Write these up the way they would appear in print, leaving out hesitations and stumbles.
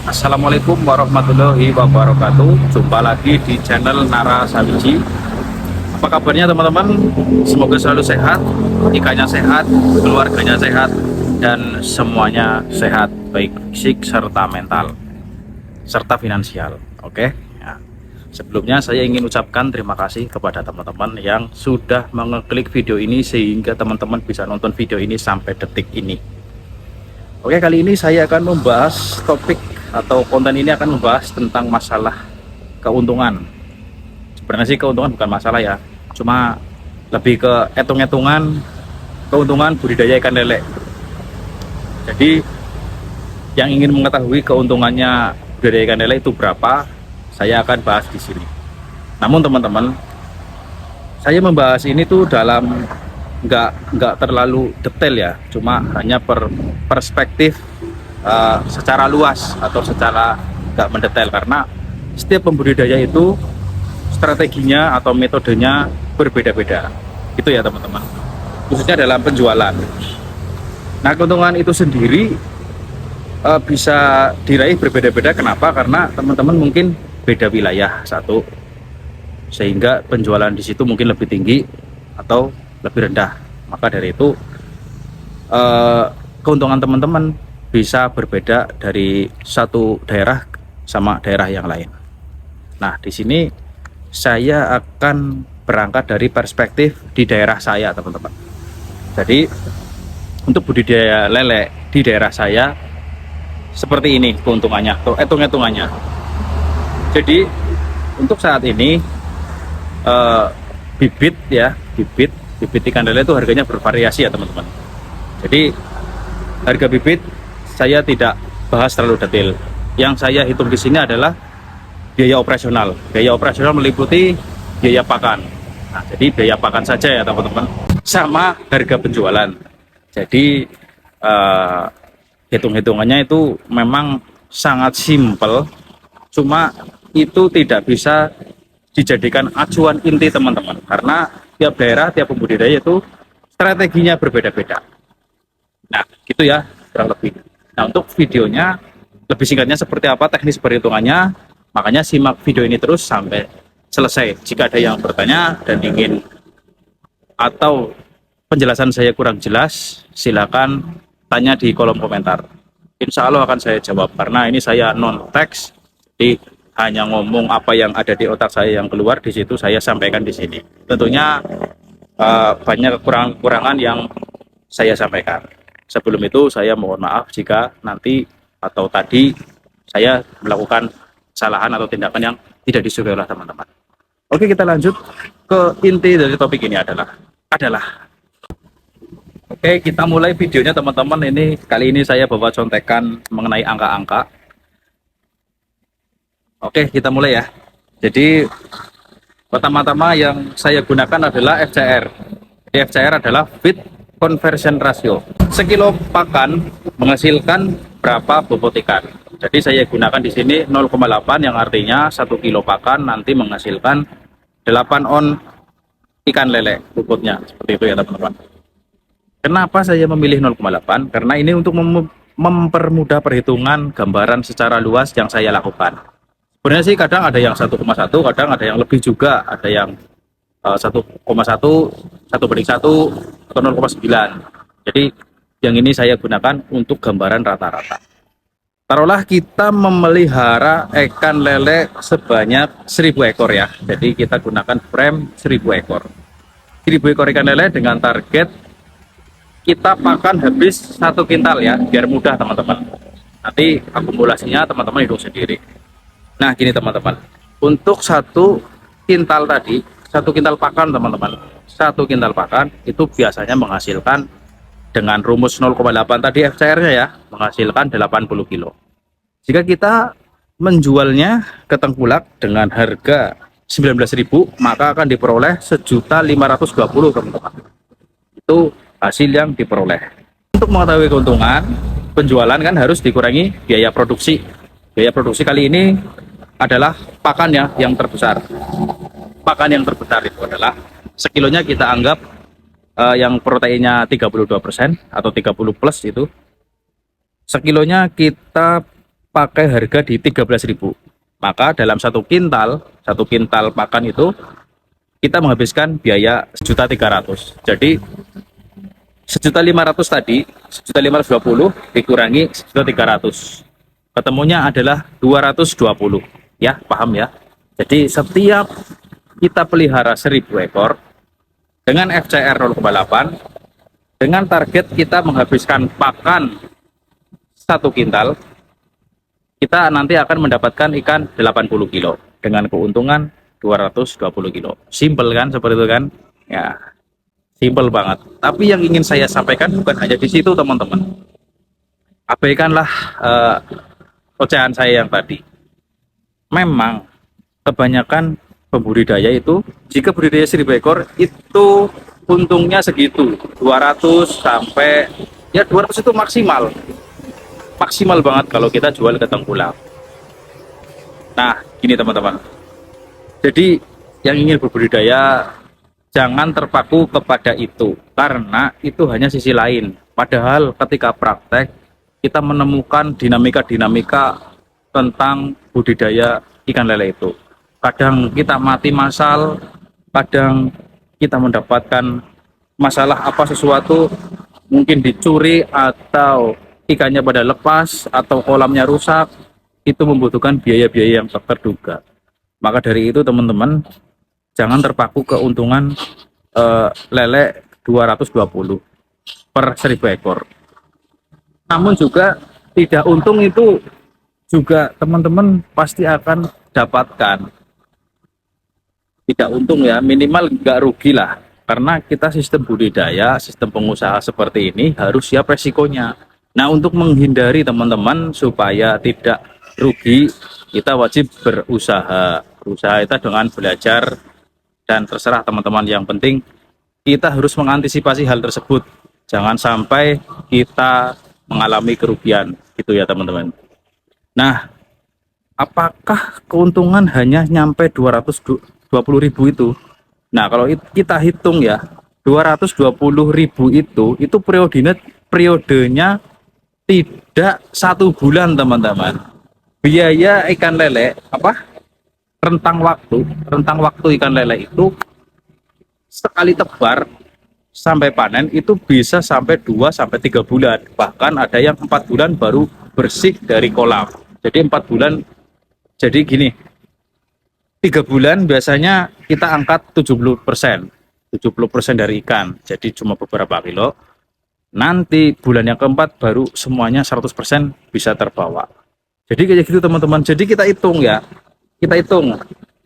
Assalamualaikum warahmatullahi wabarakatuh. Jumpa lagi di channel Nara Sawiji. Apa kabarnya teman-teman? Semoga selalu sehat, ikannya sehat, keluarganya sehat, dan semuanya sehat, baik fisik serta mental, serta finansial. Oke. Nah, sebelumnya saya ingin ucapkan terima kasih kepada teman-teman yang sudah mengeklik video ini sehingga teman-teman bisa nonton video ini sampai detik ini. Oke, kali ini saya akan membahas topik atau konten ini akan membahas tentang masalah keuntungan. Sebenarnya sih keuntungan bukan masalah ya, cuma lebih ke hitung-hitungan keuntungan budidaya ikan lele. Jadi yang ingin mengetahui keuntungannya budidaya ikan lele itu berapa, saya akan bahas di sini. Namun teman-teman, saya membahas ini tuh dalam nggak terlalu detail ya, cuma hanya perspektif secara luas atau secara nggak mendetail, karena setiap pembudidaya itu strateginya atau metodenya berbeda-beda gitu ya teman-teman, khususnya dalam penjualan. Nah, keuntungan itu sendiri bisa diraih berbeda-beda. Kenapa? Karena teman-teman mungkin beda wilayah satu, sehingga penjualan di situ mungkin lebih tinggi atau lebih rendah. Maka dari itu keuntungan teman-teman bisa berbeda dari satu daerah sama daerah yang lain. Nah, di sini saya akan berangkat dari perspektif di daerah saya, teman-teman. Jadi untuk budidaya lele di daerah saya seperti ini keuntungannya atau hitung-hitungannya. Jadi untuk saat ini bibit ikan lele itu harganya bervariasi ya teman-teman. Jadi harga bibit saya tidak bahas terlalu detail. Yang saya hitung di sini adalah biaya operasional. Biaya operasional meliputi biaya pakan. Nah, jadi biaya pakan saja ya teman-teman, sama harga penjualan. Jadi hitung-hitungannya itu memang sangat simpel, cuma itu tidak bisa dijadikan acuan inti teman-teman, karena tiap daerah, tiap pembudidaya itu strateginya berbeda-beda. Nah, gitu ya kurang lebih. Nah, untuk videonya lebih singkatnya seperti apa teknis perhitungannya, makanya simak video ini terus sampai selesai. Jika ada yang bertanya dan ingin atau penjelasan saya kurang jelas, silakan tanya di kolom komentar. Insya Allah akan saya jawab, karena ini saya non teks, jadi hanya ngomong apa yang ada di otak saya yang keluar di situ saya sampaikan di sini. Tentunya banyak kekurangan yang saya sampaikan. Sebelum itu saya mohon maaf jika nanti atau tadi saya melakukan kesalahan atau tindakan yang tidak disukai oleh teman-teman. Oke, kita lanjut ke inti dari topik ini adalah Oke, kita mulai videonya teman-teman. Ini kali ini saya bawa contekan mengenai angka-angka. Oke, kita mulai ya. Jadi pertama-tama yang saya gunakan adalah FCR. Jadi FCR adalah feed conversion ratio. Sekilo pakan menghasilkan berapa bobot ikan. Jadi saya gunakan di sini 0,8, yang artinya 1 kilo pakan nanti menghasilkan 8 on ikan lele bobotnya. Seperti itu ya teman-teman. Kenapa saya memilih 0,8? Karena ini untuk mempermudah perhitungan gambaran secara luas yang saya lakukan. Sebenarnya sih kadang ada yang 1,1, kadang ada yang lebih juga, ada yang 1,1, 1/1, atau 0,9. Jadi yang ini saya gunakan untuk gambaran rata-rata. Taruhlah kita memelihara ikan lele sebanyak 1000 ekor ya. Jadi kita gunakan frame 1000 ekor. 1000 ekor ikan lele dengan target kita pakan habis 1 kintal ya, biar mudah teman-teman. Nanti akumulasinya teman-teman hitung sendiri. Nah, gini teman-teman, untuk 1 kintal tadi, 1 kintal pakan teman-teman, 1 kintal pakan itu biasanya menghasilkan dengan rumus 0,8 tadi FCR-nya ya, menghasilkan 80 kilo. Jika kita menjualnya ke tengkulak dengan harga 19.000, maka akan diperoleh 1.520.000 teman-teman. Itu hasil yang diperoleh. Untuk mengetahui keuntungan penjualan kan harus dikurangi biaya produksi. Biaya produksi kali ini adalah pakan ya yang terbesar. Pakan yang terbesar itu adalah sekilonya kita anggap yang proteinnya 32% atau 30 plus itu. Sekilonya kita pakai harga di 13.000. Maka dalam satu kintal pakan itu kita menghabiskan biaya 1.300.000. Jadi 1.500.000 tadi, 1.520 dikurangi 1.300.000. Ketemunya adalah 220. Ya, paham ya? Jadi setiap kita pelihara 1.000 ekor dengan FCR 0,8, dengan target kita menghabiskan pakan 1 kintal, kita nanti akan mendapatkan ikan 80 kilo dengan keuntungan 220 kilo. Simple kan seperti itu kan? Ya, simple banget. Tapi yang ingin saya sampaikan bukan hanya di situ teman-teman. Abaikanlah ocehan saya yang tadi. Memang kebanyakan pembudidaya itu, jika budidaya 1.000 ekor itu untungnya segitu, 200 sampai ya 200 itu maksimal. Maksimal banget kalau kita jual ke tengkulak. Nah, gini teman-teman. Jadi yang ingin berbudidaya jangan terpaku kepada itu, karena itu hanya sisi lain. Padahal ketika praktek kita menemukan dinamika-dinamika tentang budidaya ikan lele itu. Kadang kita mati massal, kadang kita mendapatkan masalah apa sesuatu, mungkin dicuri atau ikannya pada lepas atau kolamnya rusak, itu membutuhkan biaya-biaya yang tak terduga. Maka dari itu teman-teman, jangan terpaku keuntungan lele 220 per 1.000 ekor. Namun juga tidak untung itu juga teman-teman pasti akan dapatkan. Tidak untung ya, minimal nggak rugi lah. Karena kita sistem budidaya, sistem pengusaha seperti ini harus siap resikonya. Nah, untuk menghindari teman-teman supaya tidak rugi, kita wajib berusaha. Berusaha itu dengan belajar, dan terserah teman-teman, yang penting kita harus mengantisipasi hal tersebut. Jangan sampai kita mengalami kerugian, gitu ya teman-teman. Nah, apakah keuntungan hanya nyampe 220.000 itu? Nah, kalau kita hitung ya, 220.000 itu periodenya tidak 1 bulan teman-teman. Biaya ikan lele rentang waktu ikan lele itu sekali tebar sampai panen itu bisa sampai 2-3 bulan, bahkan ada yang 4 bulan baru bersih dari kolam. Jadi 4 bulan, jadi gini, 3 bulan biasanya kita angkat 70% dari ikan, jadi cuma beberapa kilo. Nanti bulan yang keempat baru semuanya 100% bisa terbawa. Jadi kayak gitu teman-teman. Jadi kita hitung ya, kita hitung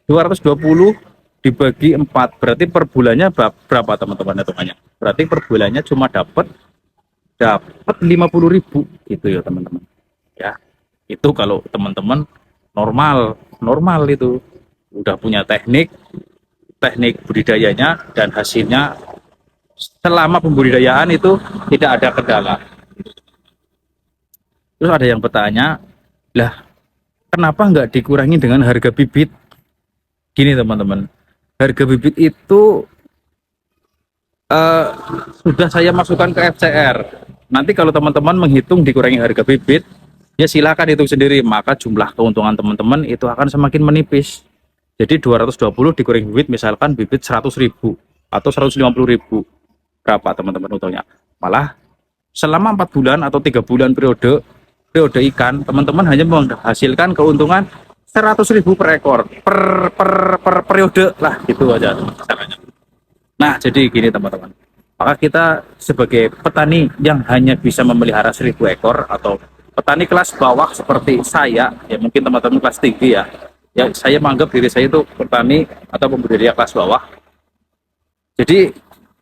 220 dibagi 4, berarti per bulannya berapa teman-teman hitungannya? Berarti per bulannya cuma dapat 50.000 gitu ya teman-teman ya. Itu kalau teman-teman normal itu udah punya teknik budidayanya, dan hasilnya selama pembudidayaan itu tidak ada kendala. Terus ada yang bertanya, lah kenapa nggak dikurangi dengan harga bibit? Gini teman-teman, harga bibit itu sudah saya masukkan ke FCR. Nanti kalau teman-teman menghitung dikurangi harga bibit, ya silakan hitung sendiri, maka jumlah keuntungan teman-teman itu akan semakin menipis. Jadi 220 dikurangi bibit, misalkan bibit 100.000 atau 150.000, berapa teman-teman untungnya? Malah selama 4 bulan atau 3 bulan periode ikan, teman-teman hanya menghasilkan keuntungan 100.000 per ekor per periode lah, gitu aja caranya. Nah, jadi gini teman-teman, maka kita sebagai petani yang hanya bisa memelihara 1.000 ekor atau petani kelas bawah seperti saya, ya mungkin teman-teman kelas tinggi ya, saya menganggap diri saya itu petani atau pembudidaya kelas bawah. Jadi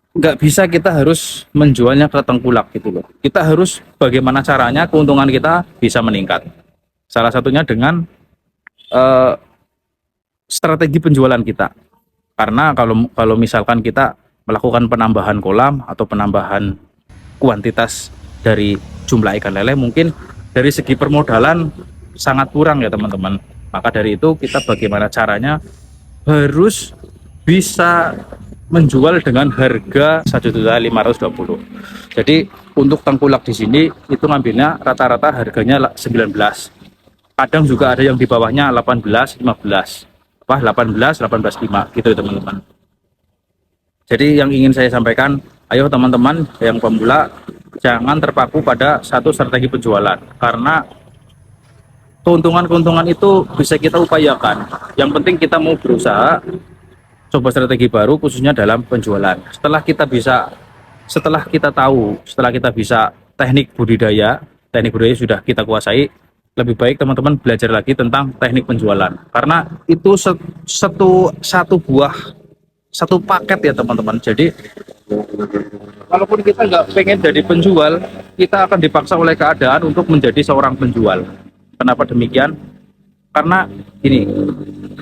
nggak bisa kita harus menjualnya ke tengkulak gitu loh. Kita harus bagaimana caranya keuntungan kita bisa meningkat. Salah satunya dengan strategi penjualan kita. Karena kalau misalkan kita melakukan penambahan kolam atau penambahan kuantitas dari jumlah ikan lele, mungkin dari segi permodalan sangat kurang ya teman-teman. Maka dari itu kita bagaimana caranya harus bisa menjual dengan harga 1.520.000. Jadi untuk tengkulak di sini itu ngambilnya rata-rata harganya 19. Kadang juga ada yang di bawahnya 18, 15. 18, 5 gitu teman-teman. Jadi yang ingin saya sampaikan, ayo teman-teman yang pemula, jangan terpaku pada satu strategi penjualan, karena keuntungan-keuntungan itu bisa kita upayakan. Yang penting kita mau berusaha coba strategi baru, khususnya dalam penjualan. Setelah kita bisa teknik budidaya sudah kita kuasai, lebih baik teman-teman belajar lagi tentang teknik penjualan, karena itu satu paket ya teman-teman. Jadi walaupun kita nggak pengen jadi penjual, kita akan dipaksa oleh keadaan untuk menjadi seorang penjual. Kenapa demikian? Karena ini,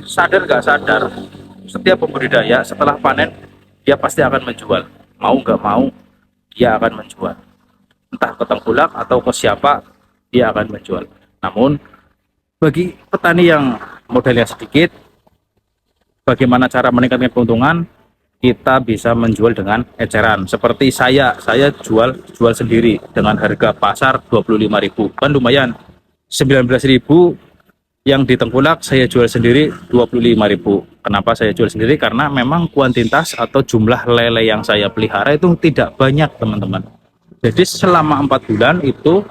sadar nggak sadar, setiap pembudidaya setelah panen dia pasti akan menjual. Mau nggak mau dia akan menjual. Entah ke tengkulak atau ke siapa, dia akan menjual. Namun bagi petani yang modalnya sedikit, bagaimana cara meningkatkan keuntungan? Kita bisa menjual dengan eceran. Seperti saya jual sendiri dengan harga pasar 25.000, kan lumayan. 19.000 yang di tengkulak saya jual sendiri 25.000. Kenapa saya jual sendiri? Karena memang kuantitas atau jumlah lele yang saya pelihara itu tidak banyak teman-teman. Jadi selama 4 bulan itu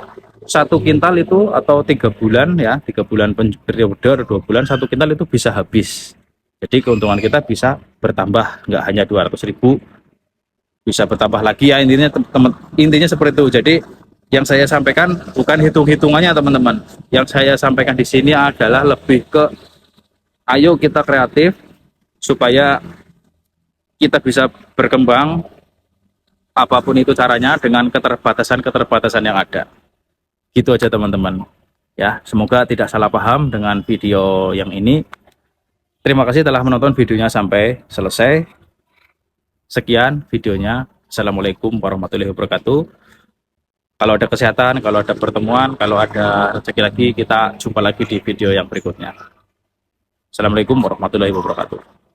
satu kintal itu, atau 3 bulan ya, 3 bulan periode 2 bulan, satu kintal itu bisa habis. Jadi keuntungan kita bisa bertambah, nggak hanya 200.000, bisa bertambah lagi ya. Intinya seperti itu. Jadi yang saya sampaikan bukan hitung-hitungannya teman-teman. Yang saya sampaikan di sini adalah lebih ke ayo kita kreatif supaya kita bisa berkembang, apapun itu caranya, dengan keterbatasan yang ada. Gitu aja teman-teman. Ya, semoga tidak salah paham dengan video yang ini. Terima kasih telah menonton videonya sampai selesai. Sekian videonya. Assalamualaikum warahmatullahi wabarakatuh. Kalau ada kesehatan, kalau ada pertemuan, kalau ada rezeki lagi, kita jumpa lagi di video yang berikutnya. Assalamualaikum warahmatullahi wabarakatuh.